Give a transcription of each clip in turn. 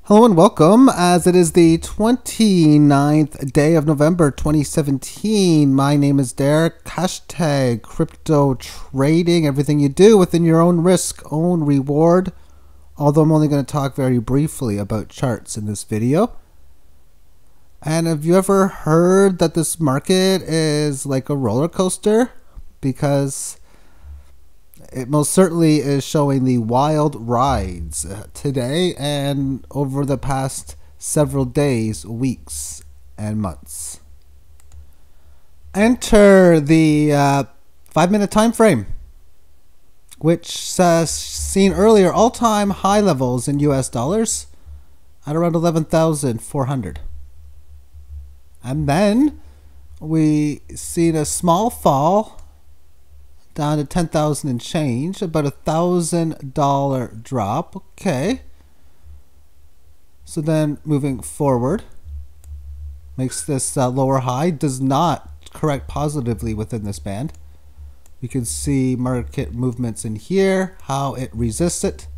Hello and welcome, as it is the 29th day of November 2017. My name is Derek, hashtag crypto trading, everything you do within your own risk, own reward. Although I'm only going to talk very briefly about charts in this video. And have you ever heard that this market is like a roller coaster? Because it most certainly is showing the wild rides today and over the past several days, weeks, and months. Enter the 5-minute time frame, which seen earlier all-time high levels in US dollars at around 11,400. And then we seen a small fall down to 10,000 and change, about $1,000 drop. Okay. So then moving forward, makes this lower high, does not correct positively within this band. You can see market movements in here, how it resists it.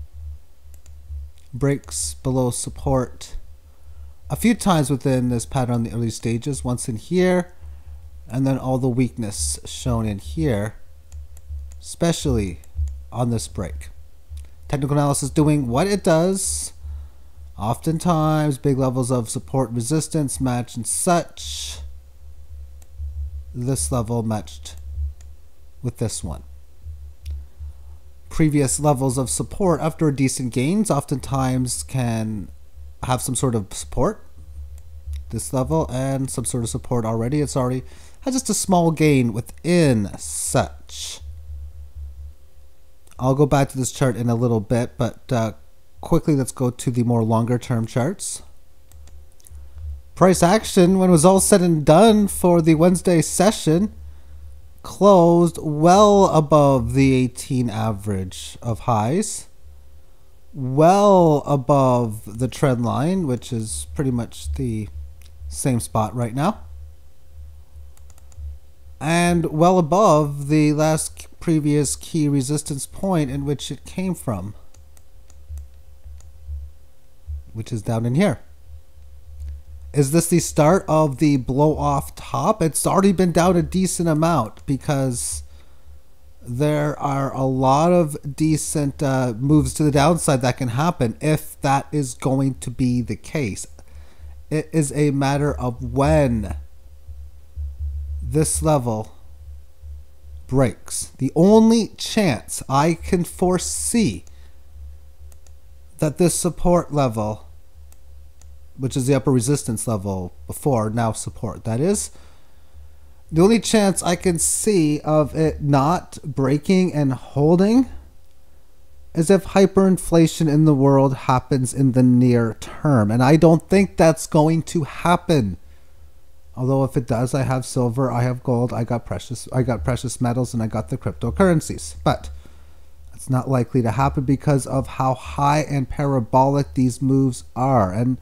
Breaks below support a few times within this pattern in the early stages, once in here, and then all the weakness shown in here, especially on this break. Technical analysis doing what it does. Oftentimes, big levels of support resistance match and such. This level matched with this one. Previous levels of support after decent gains oftentimes can have some sort of support. This level and some sort of support already. It's already had just a small gain within such. I'll go back to this chart in a little bit, but quickly let's go to the more longer term charts. Price action, when it was all said and done for the Wednesday session, closed well above the 18 average of highs, well above the trend line, which is pretty much the same spot right now, and well above the last previous key resistance point in which it came from, which is down in here. Is this the start of the blow off top? It's already been down a decent amount because there are a lot of decent moves to the downside that can happen if that is going to be the case. It is a matter of when this level breaks. The only chance I can foresee that this support level, which is the upper resistance level before, now support, that is, the only chance I can see of it not breaking and holding is if hyperinflation in the world happens in the near term. And I don't think that's going to happen. Although if it does, I have silver, I have gold, I got precious metals, and I got the cryptocurrencies. But it's not likely to happen because of how high and parabolic these moves are. And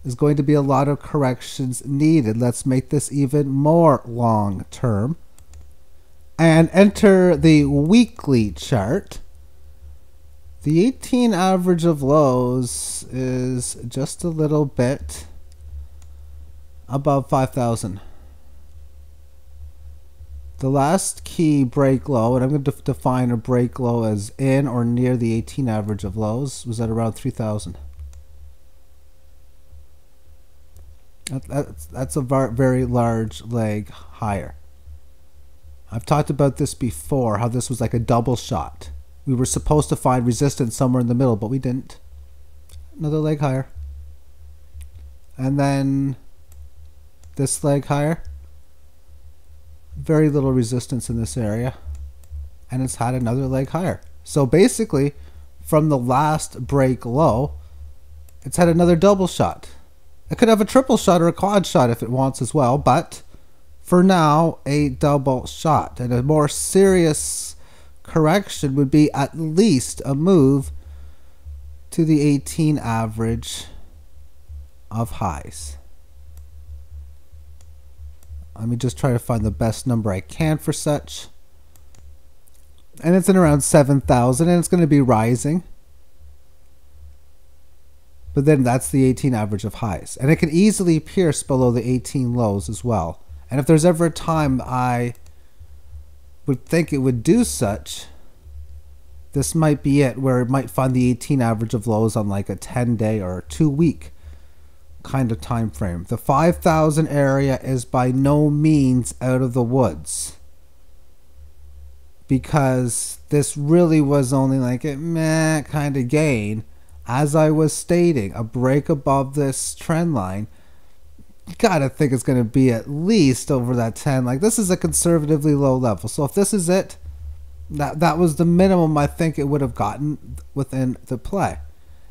there's going to be a lot of corrections needed. Let's make this even more long term. And enter the weekly chart. The 18 average of lows is just a little bit above 5,000. The last key break low, and I'm going to define a break low as in or near the 18 average of lows, was at around 3,000. That's a very large leg higher. I've talked about this before, how this was like a double shot. We were supposed to find resistance somewhere in the middle, but we didn't. Another leg higher. And then this leg higher. Very little resistance in this area. And it's had another leg higher. So basically, from the last break low, it's had another double shot. It could have a triple shot or a quad shot if it wants as well, but for now, a double shot. And a more serious correction would be at least a move to the 18 average of highs. Let me just try to find the best number I can for such. And it's in around 7,000, and it's going to be rising. But then that's the 18 average of highs. And it can easily pierce below the 18 lows as well. And if there's ever a time I would think it would do such, this might be it, where it might find the 18 average of lows on like a 10-day or a 2-week kind of time frame. The 5,000 area is by no means out of the woods, because this really was only like a meh kind of gain. As I was stating, a break above this trend line, you gotta think it's going to be at least over that 10. Like, this is a conservatively low level. So if this is it, that was the minimum I think it would have gotten within the play.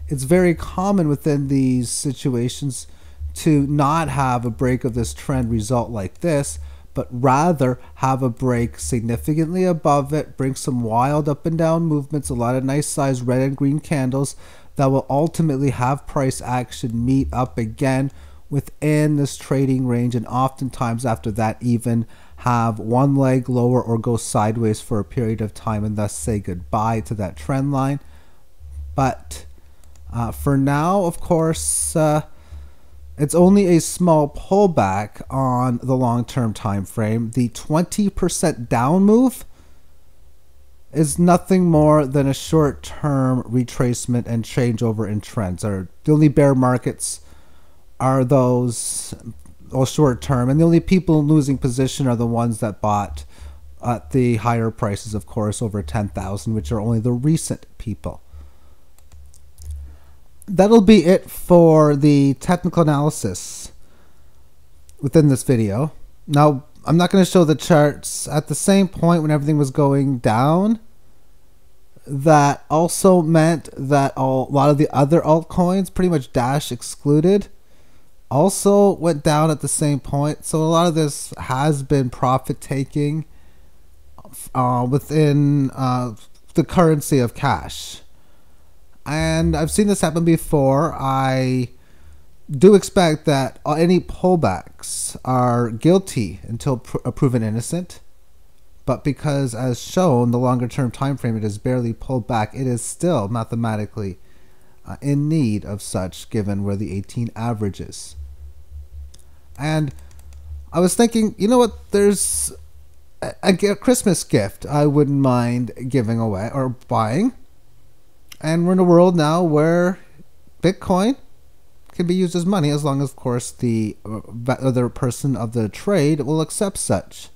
It's very common within these situations to not have a break of this trend result like this, but rather have a break significantly above it, bring some wild up and down movements, a lot of nice size red and green candles that will ultimately have price action meet up again within this trading range, and oftentimes after that even have one leg lower or go sideways for a period of time and thus say goodbye to that trend line. But for now, of course, it's only a small pullback on the long-term time frame. The 20% down move is nothing more than a short-term retracement and changeover in trends. The only bear markets are those all short-term, and the only people losing position are the ones that bought at the higher prices, of course, over 10,000, which are only the recent people. That'll be it for the technical analysis within this video. Now, I'm not going to show the charts at the same point when everything was going down. That also meant that a lot of the other altcoins, pretty much Dash excluded, also went down at the same point. So a lot of this has been profit taking within the currency of cash. And I've seen this happen before. I do expect that any pullbacks are guilty until proven innocent. But because, as shown, the longer term time frame, it has barely pulled back, it is still mathematically in need of such, given where the 18 average is. And I was thinking, you know what, there's a Christmas gift I wouldn't mind giving away or buying. And we're in a world now where Bitcoin can be used as money, as long as, of course, the other person of the trade will accept such.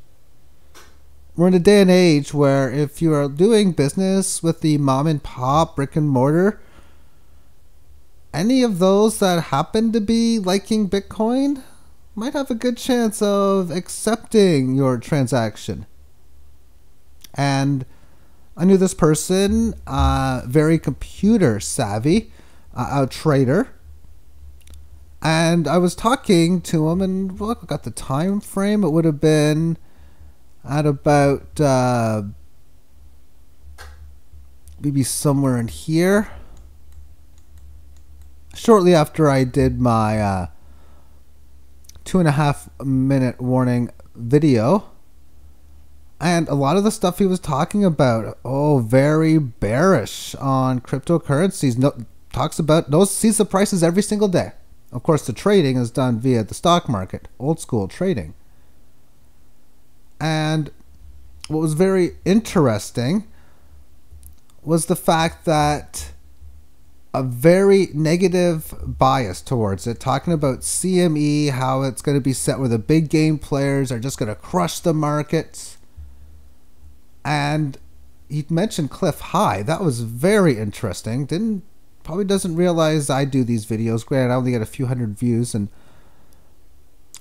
We're in a day and age where if you are doing business with the mom and pop brick and mortar, any of those that happen to be liking Bitcoin might have a good chance of accepting your transaction. And I knew this person, very computer savvy, a trader, and I was talking to him, and look, I got the time frame. It would have been at about maybe somewhere in here, shortly after I did my 2.5 minute warning video. And a lot of the stuff he was talking about, very bearish on cryptocurrencies. Sees the prices every single day. Of course, the trading is done via the stock market, old school trading. And what was very interesting was the fact that a very negative bias towards it, talking about CME, how it's going to be set where the big game players are just going to crush the markets. And he mentioned Cliff High. That was very interesting. Probably doesn't realize I do these videos. Granted, I only get a few hundred views. And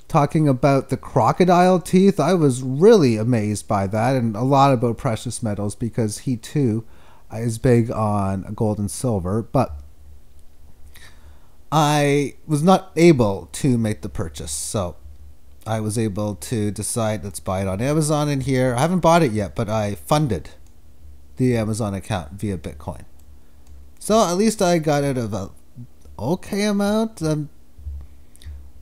talking about the crocodile teeth, I was really amazed by that. And a lot about precious metals, because he too is big on gold and silver. But I was not able to make the purchase. So I was able to decide, let's buy it on Amazon in here. I haven't bought it yet, but I funded the Amazon account via Bitcoin. So at least I got it of a okay amount.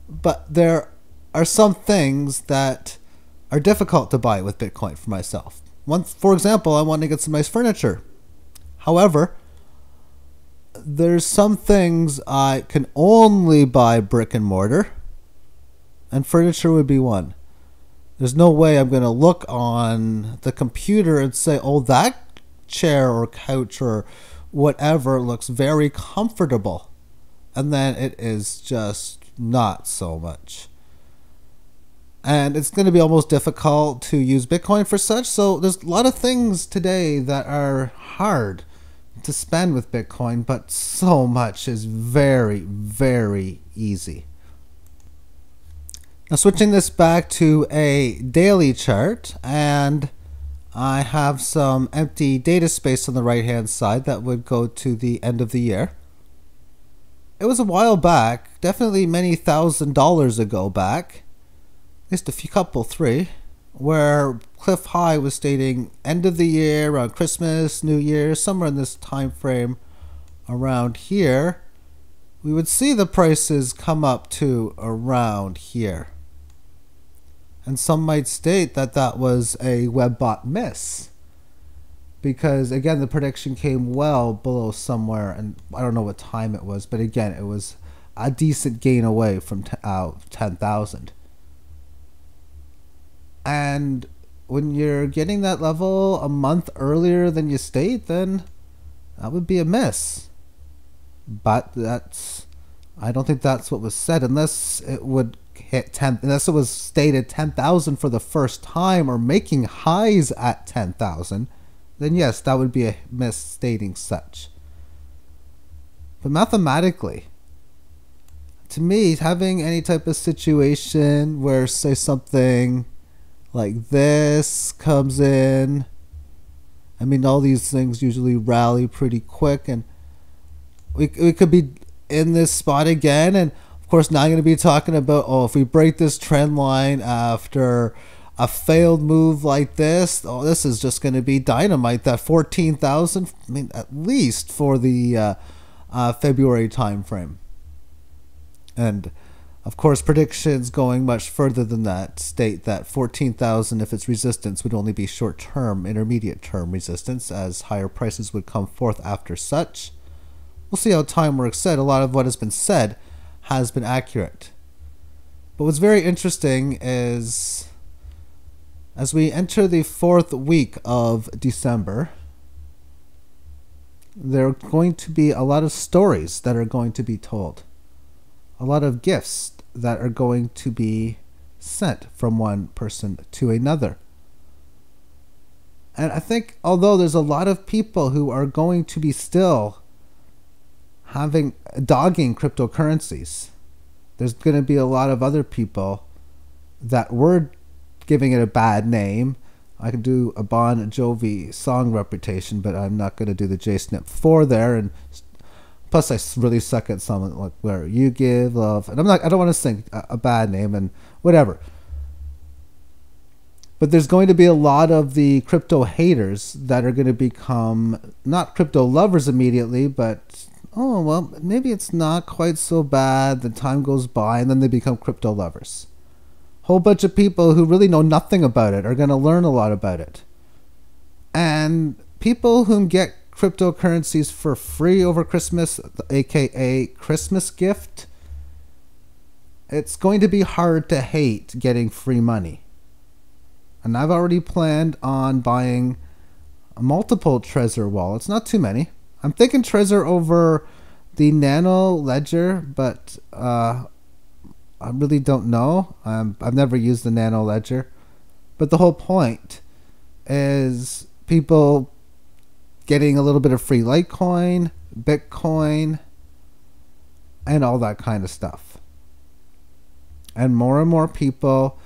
But there are some things that are difficult to buy with Bitcoin for myself. For example, I want to get some nice furniture. However, there's some things I can only buy brick and mortar, and furniture would be one. There's no way I'm going to look on the computer and say, oh, that chair or couch or whatever looks very comfortable. And then it is just not so much. And it's going to be almost difficult to use Bitcoin for such. So there's a lot of things today that are hard to spend with Bitcoin, but so much is very, very easy. Now switching this back to a daily chart, and I have some empty data space on the right hand side that would go to the end of the year. It was a while back, definitely many $1,000s ago back, at least a few couple, three, where Cliff High was stating end of the year, around Christmas, New Year, somewhere in this time frame around here, we would see the prices come up to around here. And some might state that that was a web-bot miss. Because, again, the prediction came well below somewhere, and I don't know what time it was, but again, it was a decent gain away from 10,000. And when you're getting that level a month earlier than you state, then that would be a miss. But I don't think that's what was said, unless it would hit 10, unless it was stated 10,000 for the first time or making highs at 10,000, then yes, that would be a misstating such. But mathematically, to me, having any type of situation where, say, something like this comes in, I mean, all these things usually rally pretty quick, and we could be in this spot again, and of course, now I'm going to be talking about, oh, if we break this trend line after a failed move like this, oh, this is just going to be dynamite. That 14,000, I mean, at least for the February time frame. And of course, predictions going much further than that state that 14,000, if its resistance, would only be short-term, intermediate-term resistance, as higher prices would come forth after such. We'll see how time works out. A lot of what has been said has been accurate. But what's very interesting is, as we enter the 4th week of December, there are going to be a lot of stories that are going to be told. A lot of gifts that are going to be sent from one person to another. And I think, although there's a lot of people who are going to be still dogging cryptocurrencies, there's going to be a lot of other people that were giving it a bad name. I could do a Bon Jovi song reputation, but I'm not going to do the JSNIP 4 there. And plus, I really suck at something like where you give love, and I don't want to sing a bad name and whatever. But there's going to be a lot of the crypto haters that are going to become not crypto lovers immediately, but oh, well, maybe it's not quite so bad. The time goes by, and then they become crypto lovers. Whole bunch of people who really know nothing about it are going to learn a lot about it. And people who get cryptocurrencies for free over Christmas, aka Christmas gift, it's going to be hard to hate getting free money. And I've already planned on buying multiple Trezor wallets, not too many. I'm thinking Trezor over the Nano Ledger, but I really don't know. I've never used the Nano Ledger. But the whole point is people getting a little bit of free Litecoin, Bitcoin, and all that kind of stuff. And more people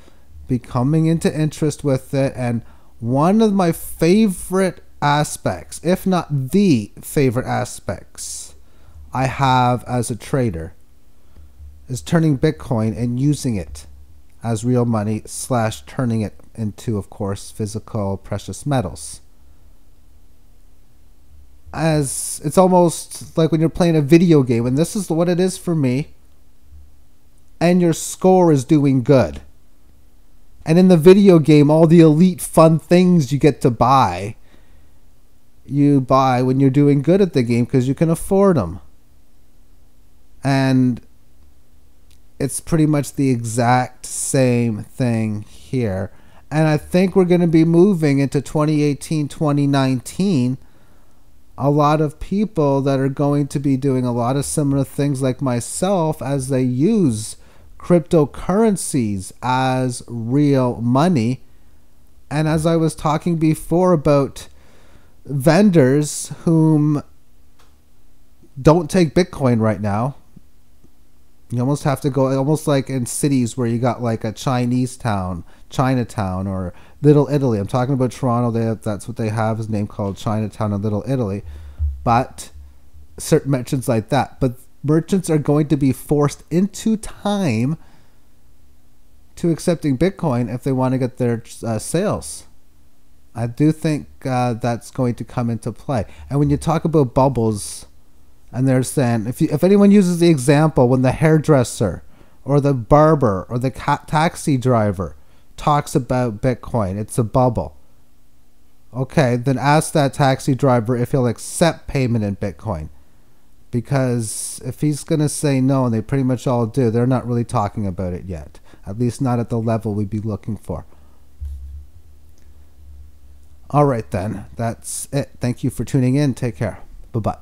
becoming into interest with it. And one of my favorite aspects, if not the favorite aspects I have as a trader, is turning Bitcoin and using it as real money / turning it into, of course, physical precious metals. As it's almost like when you're playing a video game, and this is what it is for me, and your score is doing good. And in the video game, all the elite fun things you get to buy, you buy when you're doing good at the game because you can afford them. And it's pretty much the exact same thing here. And I think we're going to be moving into 2018, 2019. A lot of people that are going to be doing a lot of similar things like myself as they use cryptocurrencies as real money. And as I was talking before about vendors whom don't take Bitcoin right now, you almost have to go, almost like in cities where you got like a Chinatown, or Little Italy. I'm talking about Toronto. That's what they have, is a name called Chinatown and Little Italy. But certain merchants like that. But merchants are going to be forced into time to accepting Bitcoin if they want to get their sales. I do think that's going to come into play. And when you talk about bubbles, and they're saying, if anyone uses the example when the hairdresser or the barber or the taxi driver talks about Bitcoin, it's a bubble. Okay, then ask that taxi driver if he'll accept payment in Bitcoin. Because if he's going to say no, and they pretty much all do, they're not really talking about it yet. At least not at the level we'd be looking for. All right then, that's it. Thank you for tuning in. Take care. Bye-bye.